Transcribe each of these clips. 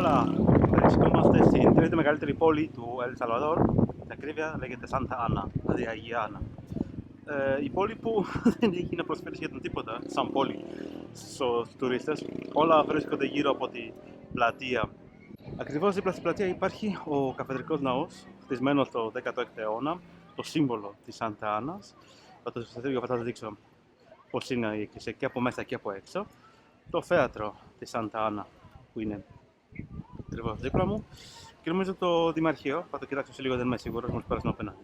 Όλα, βρισκόμαστε στην τρίτη μεγαλύτερη πόλη του Ελ Σαλβαδόρ. Στην ακρίβεια λέγεται Σάντα Άννα, δηλαδή Αγία Άννα. Η πόλη που δεν έχει να προσφέρει σχεδόν τίποτα σαν πόλη στους τουρίστες. Όλα βρίσκονται γύρω από την πλατεία. Ακριβώς δίπλα στην πλατεία υπάρχει ο Καφεδρικός Ναός, χτισμένος το 16ο αιώνα, το σύμβολο της Σάντα Άννας. Θα σας δείξω πώς είναι η εκκλησία και από μέσα και από έξω. Το θέατρο της Σάντα Άννα που είναι ακριβώς δίπλα μου και νομίζω το Δημαρχείο. Θα το κοιτάξω σε λίγο, δεν είμαι σίγουρος, μόλις πέρασαν απέναντι.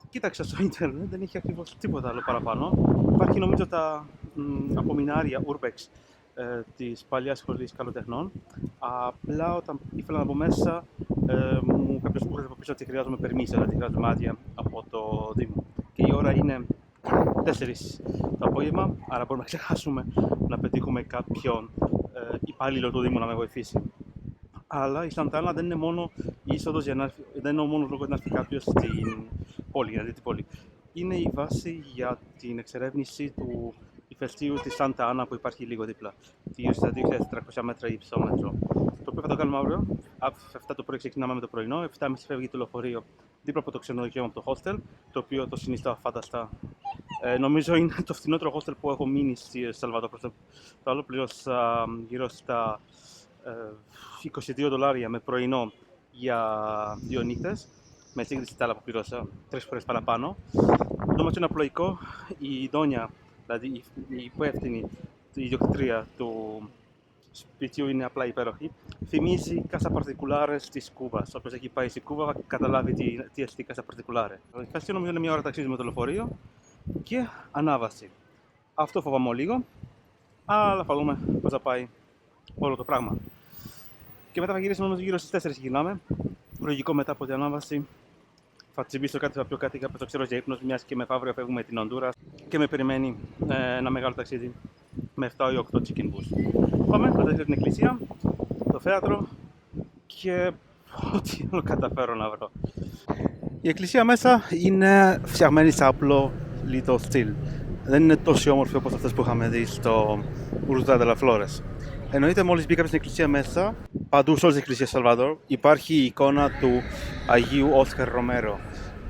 Κοίταξα στο ίντερνετ, δεν έχει ακριβώς τίποτα άλλο παραπάνω. Υπάρχει νομίζω τα απομεινάρια Urbex της παλιάς σχολής καλλιτεχνών. Απλά όταν ήθελα να μπω μέσα, κάποιος μου είπε από πίσω ότι χρειάζομαι permission, δηλαδή χρειάζομαι άδεια από το Δήμο. Και η ώρα είναι 4 το απόγευμα, άρα μπορούμε να ξεχάσουμε να πετύχουμε κάποιον υπάλληλο του Δήμου να με βοηθήσει. Αλλά η Σάντα Άννα δεν είναι μόνο η είσοδος, δεν είναι ο μόνος λόγος να έρθει κάποιος στην πόλη, για να δει την πόλη. Είναι η βάση για την εξερεύνηση του ηφαιστείου της Σάντα Άννα που υπάρχει λίγο δίπλα, στα 2.400 μέτρα υψόμετρο. Το οποίο θα το κάνουμε αύριο. 7 το πρωί ξεκινάμε με το πρωινό, 7.30 φεύγει το λεωφορείο δίπλα από το ξενοδοχείο από το hostel, το οποίο το συνιστώ αφάνταστα. Νομίζω είναι το φθηνότερο hostel που έχω μείνει στη Σαλβαδόρ. Το άλλο πλήρωσα γύρω στα $22 με πρωινό για 2 νύχτες, με σύγκριση τα άλλα που πλήρωσα 3 φορές παραπάνω. Το μας είναι απλοϊκό. Η Ντόνια, δηλαδή η υπεύθυνη, η ιδιοκτήτρια του σπιτιού είναι απλά υπέροχη. Θυμίζει Casa Particulares της Κούβας. Όποιος έχει πάει στη Κούβα θα καταλάβει τι εστί Casa Particulares. Το ηφαίστειο νομίζω είναι 1 ώρα ταξίδι με το λεωφορείο και ανάβαση. Αυτό φοβάμαι λίγο, αλλά θα δούμε πώς θα πάει όλο το πράγμα. Και μετά θα γυρίσουμε όμως γύρω στις 4 γυρνάμε. Λογικό μετά από την ανάβαση θα τσιμπήσω κάτι, θα πιω κάτι, κάποιος το ξέρω για ύπνος, μιας και μεθαύριο φεύγουμε την Ονδούρας και με περιμένει ένα μεγάλο ταξίδι με 7 ή 8 chicken bus. Πάμε, θα δείτε την εκκλησία, το θέατρο και ό,τι άλλο καταφέρω να βρω. Η εκκλησία μέσα είναι φτιαγμένη σε απλό λιτό στυλ. Δεν είναι τόσο όμορφη όπως αυτές που είχαμε δει στο Ουρουζά de las Flores. Εννοείται, μόλις μπήκαμε στην εκκλησία μέσα, παντού σε όλες τις εκκλησίες Σαλβαδόρ υπάρχει η εικόνα του Αγίου Όσκαρ Ρομέρο.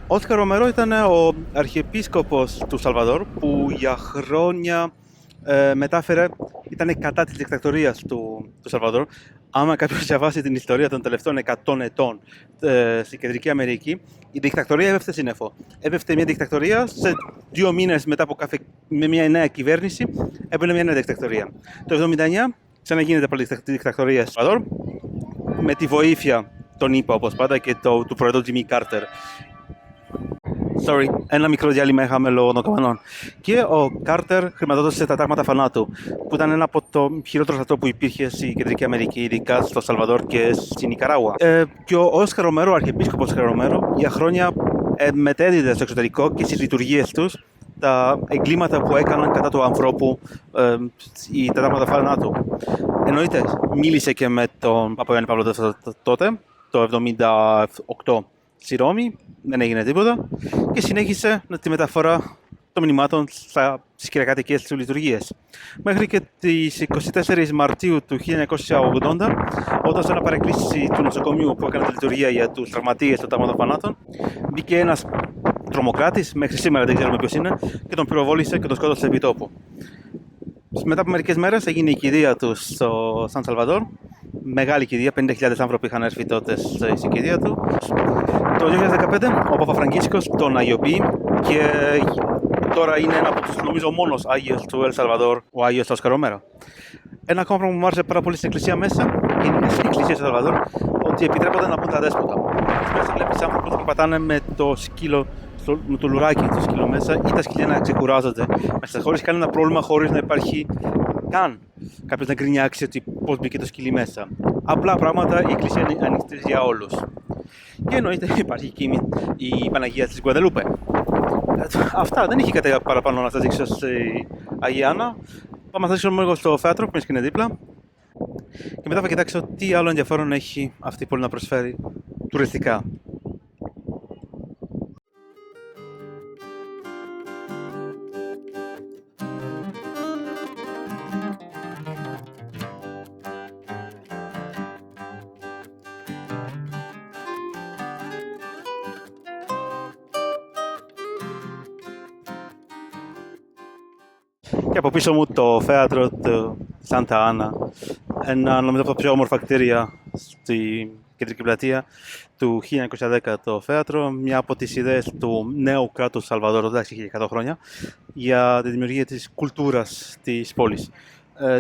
Ο Όσκαρ Ρομέρο ήταν ο αρχιεπίσκοπος του Σαλβαδόρ που για χρόνια ήταν κατά της δικτατορίας του Σαλβαδόρ. Άμα κάποιος διαβάσει την ιστορία των τελευταίων 100 ετών στην Κεντρική Αμερική, η δικτατορία έπεφτε σύννεφο. Έπεφτε μια δικτατορία, σε 2 μήνες μετά από με μια νέα κυβέρνηση, έμπαινε μια νέα δικτατορία. Το 1979 ξαναγίνεται πάλι τη δικτατορία στο Σαλβαδόρ, με τη βοήθεια των ΗΠΑ όπως πάντα και του πρόεδρου Jimmy Carter. Sorry, ένα μικρό διάλειμμα είχαμε λόγω των καμπανών. Και ο Κάρτερ χρηματοδότησε τα τάγματα θανάτου, που ήταν ένα από το χειρότερο στρατό που υπήρχε στην Κεντρική Αμερική, ειδικά στο Σαλβαδόρ και στην Νικαράγουα. Και ο Όσκαρ Ρομέρο, ο αρχιεπίσκοπος Όσκαρ Ρομέρο, για χρόνια μετέδιδε στο εξωτερικό και στις λειτουργίες τους τα εγκλήματα που έκαναν κατά του ανθρώπου τα τάγματα θανάτου. Εννοείται, μίλησε και με τον Παπα Ιωάννη Παύλο τότε, το 1978. Στη Ρώμη, δεν έγινε τίποτα και συνέχισε τη μεταφορά των μηνυμάτων στις κυριακάτικες του λειτουργίες. Μέχρι και τις 24 Μαρτίου του 1980, όταν σε ένα παρεκκλήσι του νοσοκομείου που έκανε τη λειτουργία για τους τραυματίες των τάγματων θανάτων, μπήκε ένας τρομοκράτης, μέχρι σήμερα δεν ξέρουμε ποιος είναι, και τον πυροβόλησε και τον σκότωσε επί τόπου. Μετά από μερικές μέρες έγινε η κηδεία του στο Σαν Σαλβαδόρ. Μεγάλη κηδεία, 50.000 άνθρωποι είχαν έρθει τότε στην κηδεία του. Το 2015 ο Παπαφραγκίσκος τον αγιοποιεί και τώρα είναι ένα από τους, νομίζω, μόνος Άγιος του Ελ Σαλβαδόρ, ο Άγιος Όσκαρ Ρομέρο. Ένα ακόμα πράγμα που μου άρεσε πάρα πολύ στην εκκλησία μέσα, είναι στην εκκλησία του Σαλβαδόρ, ότι επιτρέπονται να μπουν τα δέσποτα. Μέσα βλέπεις άνθρωπους που πατάνε με το σκύλο, με το λουράκι το σκύλο μέσα, ή τα σκυλιά να ξεκουράζονται μέσα, χωρίς κανένα πρόβλημα, χωρίς να υπάρχει καν κάποιος να γκρινιάξει ότι πώς μπήκε το σκυλί μέσα. Απλά πράγματα, η εκκλησία είναι ανοιχτή για όλους. Και εννοείται υπάρχει και η Παναγία της Γκουαδελούπε. Αυτά, δεν έχει κάτι παραπάνω να σας δείξω στη Αγία Άννα. Πάμε να σας δείξω λίγο στο θέατρο που είναι δίπλα. Και μετά θα κοιτάξω τι άλλο ενδιαφέρον έχει αυτή η πόλη να προσφέρει τουριστικά. Και από πίσω μου το θέατρο του Σάντα Άννα, ένα νομίζω από τα πιο όμορφα κτίρια στη κεντρική πλατεία του 1910 το θέατρο, μια από τις ιδέες του νέου κράτους Σαλβαδόρ, εντάξει, είχε 100 χρόνια, για τη δημιουργία της κουλτούρας της πόλης.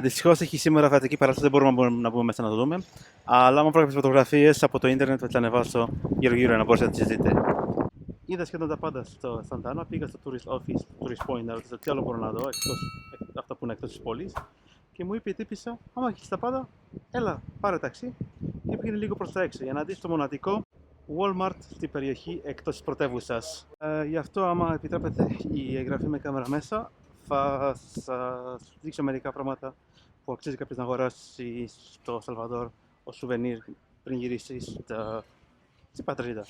Δυστυχώς έχει σήμερα θεατρική παράσταση, δεν μπορούμε να μπούμε μέσα να το δούμε, αλλά άμα βλέπεις φωτογραφίες από το ίντερνετ θα τις ανεβάσω γύρω-γύρω για να μπορείτε να τις δείτε. Είδα σχεδόν τα πάντα στο Σαντάνα, πήγα στο tourist office, tourist point, να ρωτήσω τι άλλο μπορώ να δω, αυτά που είναι εκτός της πόλης. Και μου είπε η τύπισσα, άμα έχεις τα πάντα, έλα, πάρε ταξί και πήγαινε λίγο προς τα έξω για να δεις το μοναδικό Walmart στην περιοχή εκτός της πρωτεύουσας. Γι' αυτό, άμα επιτρέπετε η εγγραφή με κάμερα μέσα, θα σας δείξω μερικά πράγματα που αξίζει κάποιος να αγοράσει στο Σαλβαδόρ ως σουβενίρ πριν γυρίσει στην πατρίδα.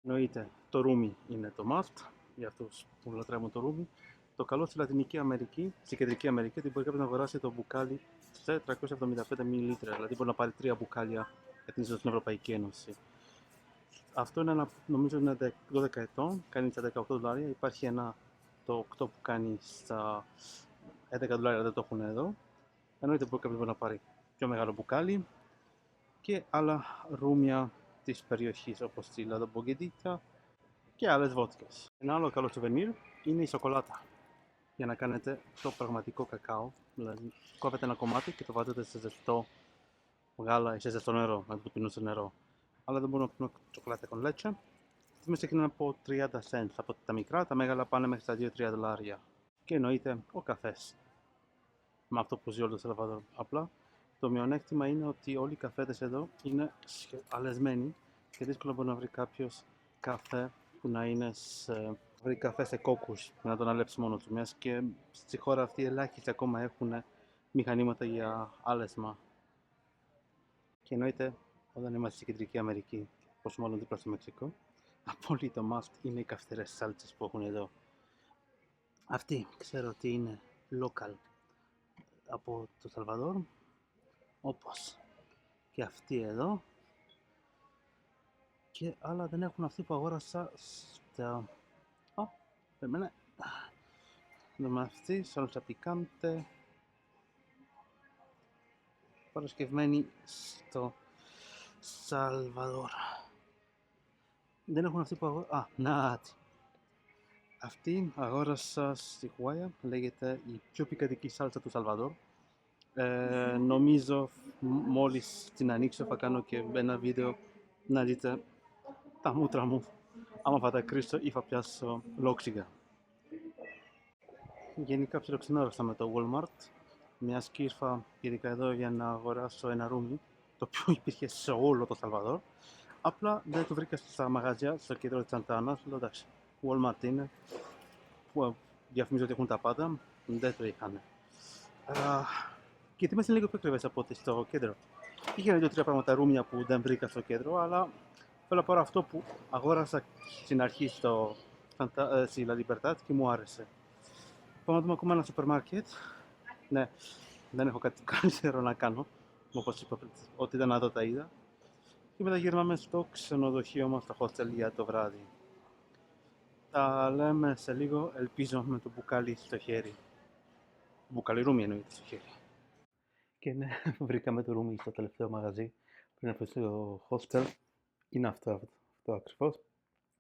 Εννοείται, το ρούμι είναι το must για αυτούς που λατρεύουν το ρούμι. Το καλό στη Λατινική Αμερική, στην Κεντρική Αμερική, ότι μπορεί κάποιος να αγοράσει το μπουκάλι σε 375 ml, δηλαδή μπορεί να πάρει 3 μπουκάλια για την είσοδο στην Ευρωπαϊκή Ένωση. Αυτό είναι ένα, νομίζω είναι 12 ετών, κάνει στα $18. Υπάρχει ένα το 8 που κάνει στα $11, δεν το έχουν εδώ. Εννοείται μπορεί κάποιος να πάρει πιο μεγάλο μπουκάλι και άλλα ρούμια της περιοχής όπως τη Λαδομπογκεντίτα και άλλες βότκες. Ένα άλλο καλό σουβενίρ είναι η σοκολάτα. Για να κάνετε το πραγματικό κακάο, δηλαδή κόβετε ένα κομμάτι και το βάζετε σε ζεστό γάλα ή σε ζεστό νερό, να το πίνουν σε νερό. Αλλά δεν μπορούμε να πίνουμε σοκολάτα con leche. Οι τιμές ξεκινάνε από 30 cents από τα μικρά, τα μεγάλα πάνε μέχρι τα $2-3. Και εννοείται ο καφές. Με αυτό που ζει όλο το Σαλβαδόρ. Απλά το μειονέκτημα είναι ότι όλοι οι καφέδες εδώ είναι αλεσμένοι και δύσκολα μπορεί να βρει κάποιος καφέ που να είναι βρει καφέ σε κόκκους να τον αλέψει μόνο του, μιας και στη χώρα αυτή ελάχιστοι ακόμα έχουν μηχανήματα για άλεσμα. Και εννοείται όταν είμαστε στην Κεντρική Αμερική, πόσο μάλλον δίπλα στο Μεξικό, απόλυτο must είναι οι καυτερές σάλτσες που έχουν εδώ. Αυτή ξέρω ότι είναι local από το Σαλβαδόρ, όπως και αυτή εδώ, και άλλα δεν έχουν αυτή που αγόρασα στα... Περίμενε. Δούμε αυτή, σάλτσα πικάντε, παρασκευμένη στο Σαλβαδόρ. Δεν έχουν αυτή που αγόρασα... νάτι. Αυτή αγόρασα στη Χουάια, λέγεται η πιο πικαντική σάλτσα του Σαλβαδόρ. Νομίζω μόλις την ανοίξω θα κάνω και ένα βίντεο να δείτε τα μούτρα μου άμα θα τα κρίσω ή θα πιάσω λόξιγα. Γενικά ψιλοξενόρασα με το Walmart, μιας και ήρθα ειδικά εδώ για να αγοράσω ένα ρούμι, το οποίο υπήρχε σε όλο το Σαλβαδόρ. Απλά δεν το βρήκα στα μαγαζιά, στο κέντρο της Σαντάνας. Λέω εντάξει, Walmart είναι, που διαφημίζω ότι έχουν τα πάντα, δεν το είχαν. Και οι τιμές είναι λίγο πιο ακριβές από ότι στο κέντρο. Είχε 2-3 πράγματα ρούμια που δεν βρήκα στο κέντρο, αλλά θέλω να πάρω αυτό που αγόρασα στην αρχή στη La Libertad και μου άρεσε. Πάμε να δούμε ακόμα ένα σούπερ μάρκετ. Ναι, δεν έχω κάτι καλύτερο να κάνω. Όπως είπα πριν, ό,τι ήταν να δω τα είδα. Και μετά γυρνάμε στο ξενοδοχείο μας, στο hostel για το βράδυ. Τα λέμε σε λίγο, ελπίζω με το μπουκάλι στο χέρι. Μπουκάλι ρούμι εννοείται στο χέρι. Και ναι, βρήκαμε το ρούμι στο τελευταίο μαγαζί πριν από το hostel. Είναι αυτό ακριβώς.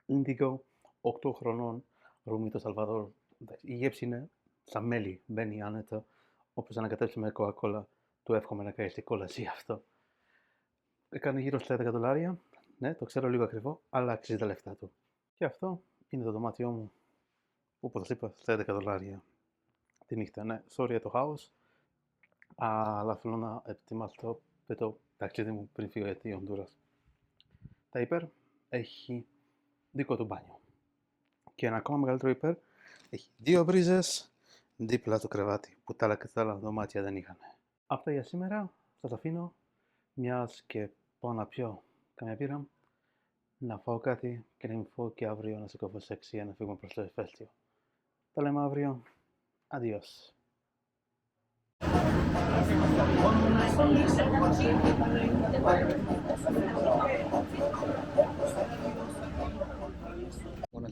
Indigo, 8 χρονών, ρούμι το Σαλβαδόρ. Η γεύση είναι σαν μέλι, μπαίνει άνετα. Όποιος ανακατέψει με Coca-Cola, του εύχομαι να κάνει στην κόλαση αυτό. Έκανε γύρω στα $11. Ναι, το ξέρω λίγο ακριβό, αλλά αξίζει τα λεφτά του. Και αυτό είναι το δωμάτιό μου, που όπως σας είπα, στα $11 τη νύχτα. Ναι, sorry για το χάος, αλλά θέλω να ετοιμάσω το ταξίδι μου πριν φύγω για τη Ονδούρας. Τα υπέρ έχει δικό του μπάνιο. Και ένα ακόμα μεγαλύτερο υπέρ έχει 2 βρίζες δίπλα το κρεβάτι, που τα άλλα δωμάτια δεν είχαν. Αυτά για σήμερα. Σας αφήνω, μιας και πάω να πιω καμιά μπύρα, να φάω κάτι και να μην φάω και αύριο να σηκωθώ σε 6 να φύγουμε προς το ηφαίστειο. Τα λέμε αύριο. Adiós.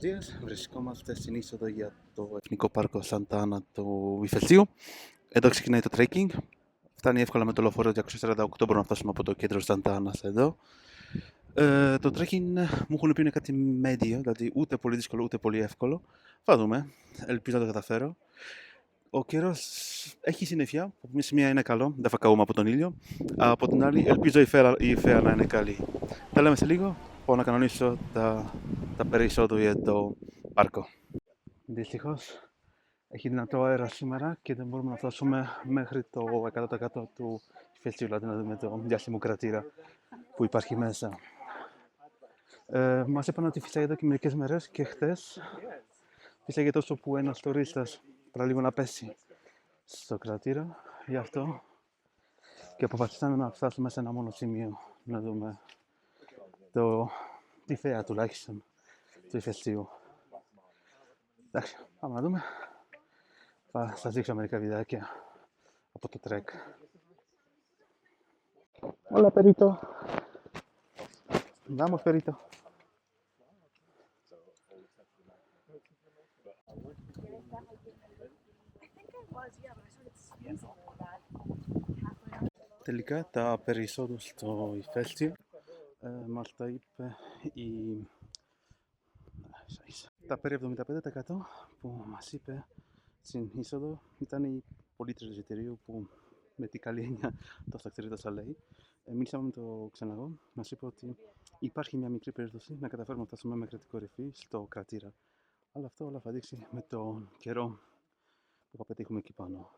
Δίας. Βρισκόμαστε στην είσοδο για το Εθνικό Πάρκο Σάντα Άνα του Ιφαιστείου. Εδώ ξεκινάει το trekking. Φτάνει εύκολα με το λεωφορείο 248, μπορούμε να φτάσουμε από το κέντρο Σάντα Άνας εδώ. Το trekking μου έχουν πει είναι κάτι medio, δηλαδή ούτε πολύ δύσκολο ούτε πολύ εύκολο. Θα δούμε. Ελπίζω να το καταφέρω. Ο καιρός έχει συννεφιά, από μια σημεία είναι καλό, δεν θα καούμε από τον ήλιο. Από την άλλη, ελπίζω η θέα να είναι καλή. Τα λέμε σε λίγο. Πάω να κανονίσω τα περί-εισόδου για το πάρκο. Δυστυχώς έχει δυνατό αέρα σήμερα και δεν μπορούμε να φτάσουμε μέχρι το 100% του ηφαιστείου, δηλαδή να δούμε το διάσημο κρατήρα που υπάρχει μέσα. Μας είπαν ότι φυσάει εδώ και μερικές μέρες και χτες φυσάγε τόσο που ένας τουρίστας παραλίγο να πέσει στο κρατήρα, γι' αυτό και αποφασίσαμε να φτάσουμε σε ένα μόνο σημείο να δούμε τη θέα τουλάχιστον του ηφαιστείου. Εντάξει, πάμε να δούμε. Θα σας δείξω μερικά βιντεάκια από το trek. Hola, perito. Vamos, perito. Τελικά τα περί-εισόδου στο ηφαίστειο μας τα είπε τα περί 75% που μας είπε στην είσοδο ήταν οι πολίτες του εισιτηρίου που με την καλή έννοια το στακτηρί τόσα λέει. Μίλησαμε με το ξεναγό, μας είπε ότι υπάρχει μια μικρή περίπτωση να καταφέρουμε να φτάσουμε μέχρι την κορυφή στο κρατήρα. Αλλά αυτό όλα θα δείξει με τον καιρό που θα πετύχουμε εκεί πάνω.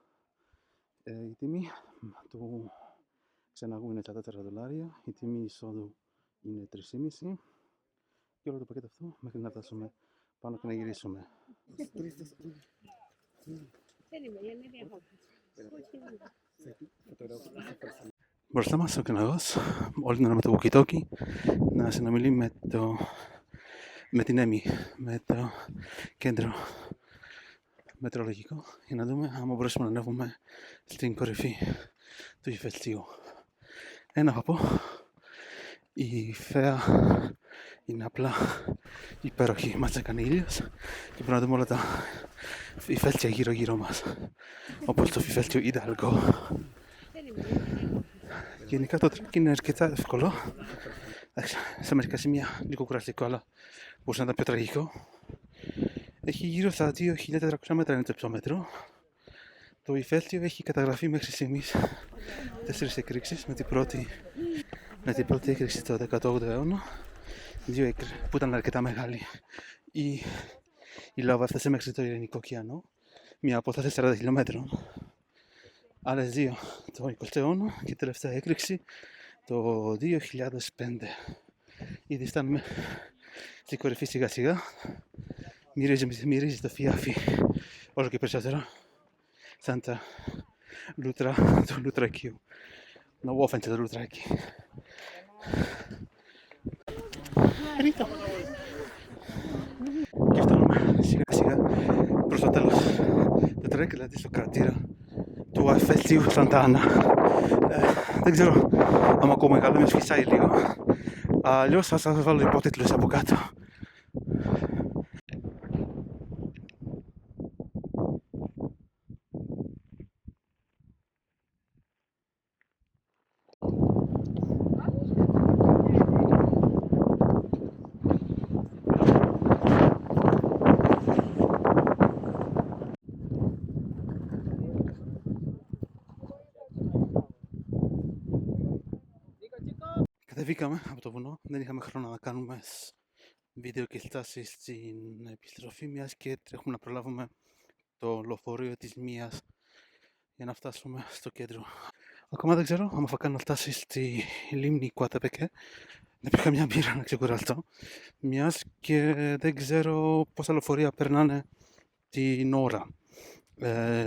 Η τιμή του ξεναγού είναι $4, η τιμή εισόδου είναι 3,5 και όλο το πακέτο αυτό μέχρι να φτάσουμε πάνω και να γυρίσουμε. Μπροστά μας ο ξεναγός, όλη την ώρα με το walkie-talkie, να συνομιλεί με την ΕΜΗ, με το κέντρο μετεωρολογικό, για να δούμε αν μπορέσουμε να ανέβουμε στην κορυφή του ηφαιστείου. Ένα θα πω, η θέα είναι απλά υπέροχη. Μας έκανε ήλιος και μπορούμε να δούμε όλα τα ηφαίστεια γύρω μας, όπως το ηφαίστειο Hidalgo. Γενικά το trek είναι αρκετά εύκολο. Σε μερικά σημεία λίγο κουραστικό, αλλά μπορούσε να ήταν πιο τραγικό. Έχει γύρω στα 2.400 μέτρα είναι το υψόμετρο. Το ηφαίστειο έχει καταγραφεί μέχρι στιγμής 4 εκρήξεις, με την πρώτη έκρηξη το 18ο αιώνα, που ήταν αρκετά μεγάλη. Η λάβα έφτασε μέχρι το Ειρηνικό ωκεανό, μια απόσταση 40 χιλιόμετρων. Άλλες δύο το 20ο αιώνα και η τελευταία έκρηξη το 2005. Ήδη φτάνουμε στην κορυφή σιγά σιγά. Μυρίζει το φιάφι όλο και περισσότερο, σαν τα λούτρα του λουτρακίου. Να όφεντσε το λουτράκι. Ρίτο. Και φτάνουμε σιγά σιγά προς το τέλος του τρέκ, δηλαδή στο κρατήρα του ηφαιστείου Σάντα Άνα. Δεν ξέρω αν ακούω μεγάλο, με σφυσάει λίγο. Αλλιώς θα σας βάλω υπότιτλους από κάτω. Κατεβήκαμε από το βουνό, δεν είχαμε χρόνο να κάνουμε βίντεο και στάσεις στην επιστροφή, μιας και τρέχουμε να προλάβουμε το λεωφορείο της Μίας για να φτάσουμε στο κέντρο. Ακόμα δεν ξέρω αν θα κάνω φτάσει στη λίμνη Κουατεπεκέ, να πιω καμιά μπύρα να ξεκουραστώ, μιας και δεν ξέρω πόσα λεωφορεία περνάνε την ώρα.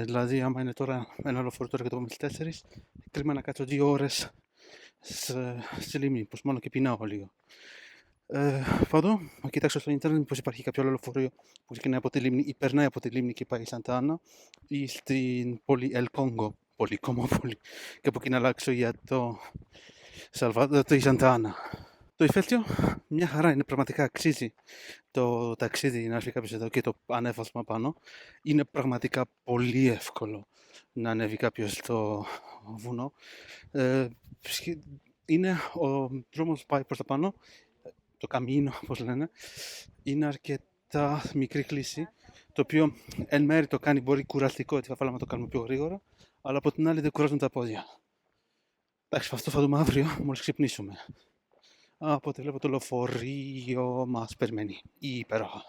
Δηλαδή, άμα είναι τώρα ένα λεωφορείο τώρα και το πάμε στις 4, κρίμα να κάτσω 2 ώρες στη λίμνη, πως μόνο και πεινάω λίγο. Θα δω, να κοιτάξω στο ίντερνετ πως υπάρχει κάποιο άλλο λεωφορείο που ξεκινάει από τη λίμνη ή περνάει από τη λίμνη και πάει Σάντα Άνα ή στην πόλη El Congo, πολύ κομμόπολη, και από εκεί να αλλάξω για το Σάντα Άνα. Το ηφαίστειο μια χαρά είναι, πραγματικά αξίζει το ταξίδι να έρθει κάποιος εδώ και το ανέβασμα πάνω. Είναι πραγματικά πολύ εύκολο να ανέβει κάποιος στο βουνό. Είναι ο δρόμος που πάει προς τα πάνω, το καμίνο όπως λένε, είναι αρκετά μικρή κλίση, το οποίο εν μέρει το κάνει μπορεί κουραστικό, έτσι θα θέλαμε να το κάνουμε πιο γρήγορα, αλλά από την άλλη δεν κουράζουν τα πόδια. Εντάξει, αυτό θα δούμε αύριο μόλις ξυπνήσουμε. Οπότε βλέπω το λεωφορείο μας περιμένει. Υπέροχα.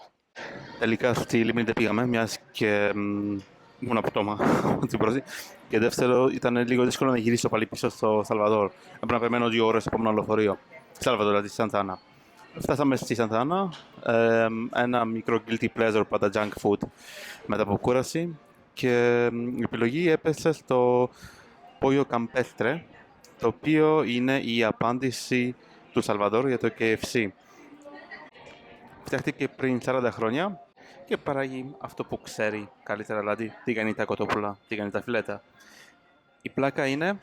Τελικά στη λίμνη δεν πήγαμε, μιας και ήμουν από πτώμα την πρώτη. Και δεύτερο, ήταν λίγο δύσκολο να γυρίσω πάλι πίσω στο Σαλβαδόρ. Έπρεπε να περιμένω 2 ώρες στο επόμενο λεωφορείο. Σαλβαδόρ, δηλαδή στη Σάντα Άννα. Φτάσαμε στη Σάντα Άννα, ένα μικρό guilty pleasure, πάντα junk food, μετά από κούραση. Και η επιλογή έπεσε στο Pollo Campestre, το οποίο είναι η απάντηση του Σαλβαδόρ για το KFC. Φτιάχτηκε πριν 40 χρόνια και παράγει αυτό που ξέρει καλύτερα, δηλαδή τι κάνει τα κοτόπουλα, τι κάνει τα φιλέτα. Η πλάκα είναι,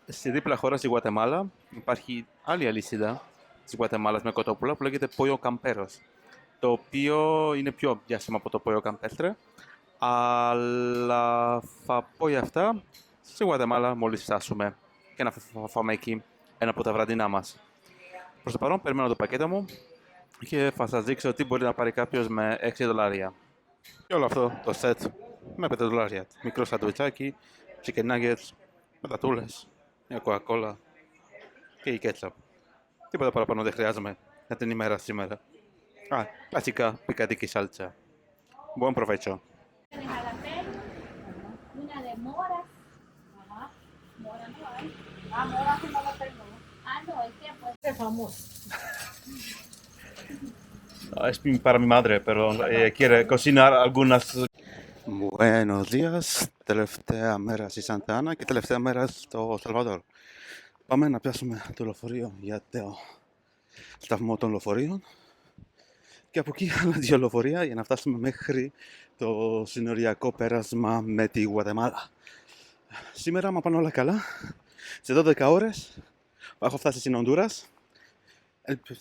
στη δίπλα χώρα, στη Γουατεμάλα, υπάρχει άλλη αλυσίδα της Γουατεμάλας με κοτόπουλα που λέγεται Pollo Camperos, το οποίο είναι πιο διάσημο από το Pollo Campestre, αλλά θα πω για αυτά στη Γουατεμάλα μόλις φτάσουμε και να φάμε εκεί ένα από τα βραδινά μας. Προς το παρόν περιμένω το πακέτο μου και θα σας δείξω τι μπορεί να πάρει κάποιος με $6. Και όλο αυτό το set με $5. Μικρό σαντουιτσάκι, chicken nuggets, πατατούλες, μια κοκακόλα και η ketchup. Τίποτα παραπάνω δεν χρειάζομαι για την ημέρα σήμερα. Κλασικά πικαντική σάλτσα. Buen provecho. Para mi madre, pero quiere cocinar algunas. Buenos días. Τελευταία μέρα στη Σάντα Άννα και τελευταία μέρα στο Σαλβαδόρ. Πάμε να πιάσουμε το λεωφορείο για το σταθμό των λεωφορείων και από εκεί άλλα 2 λεωφορεία για να φτάσουμε μέχρι το συνοριακό πέρασμα με τη Γουατεμάλα. Σήμερα, άμα πάνε όλα καλά, σε 12 ώρες έχω φτάσει στην Ονδούρας.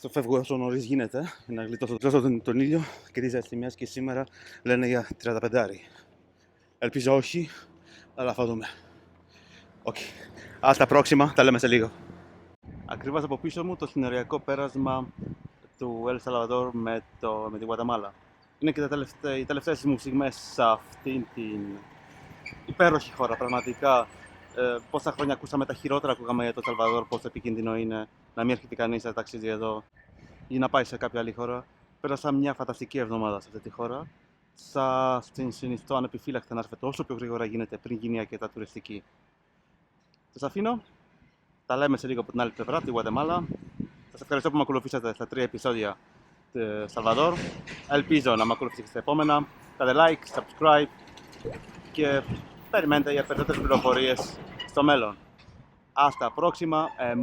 Το φεύγω όσο νωρίς γίνεται για να γλιτώσω τον ήλιο και τις αστυμίες και σήμερα λένε για 35. Ελπίζω όχι, αλλά θα δούμε. Hasta próxima, τα λέμε σε λίγο. Ακριβώς από πίσω μου το συνοριακό πέρασμα του Ελ Σαλβαδόρ με τη Γουατεμάλα. Είναι και οι τελευταίες μου στιγμές σε αυτήν την υπέροχη χώρα, πραγματικά. Πόσα χρόνια ακούσαμε τα χειρότερα, ακούγαμε για το Σαλβαδόρ, πόσο επικίνδυνο είναι να μην έρχεται κανείς να ταξίδι εδώ ή να πάει σε κάποια άλλη χώρα. Πέρασα μια φανταστική εβδομάδα σε αυτή τη χώρα. Σας την συνιστώ ανεπιφύλακτα να έρθετε όσο πιο γρήγορα γίνεται πριν γίνει αρκετά τουριστική. Σας αφήνω. Τα λέμε σε λίγο από την άλλη πλευρά, τη Γουατεμάλα. Σας ευχαριστώ που με ακολουθήσατε στα 3 επεισόδια του Σαλβαδόρ. Ελπίζω να με ακολουθήσετε στα επόμενα. Κάντε like, subscribe και περιμένετε για περισσότερες πληροφορίες στο μέλλον. Hasta próxima.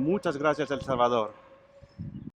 Muchas gracias, El Salvador.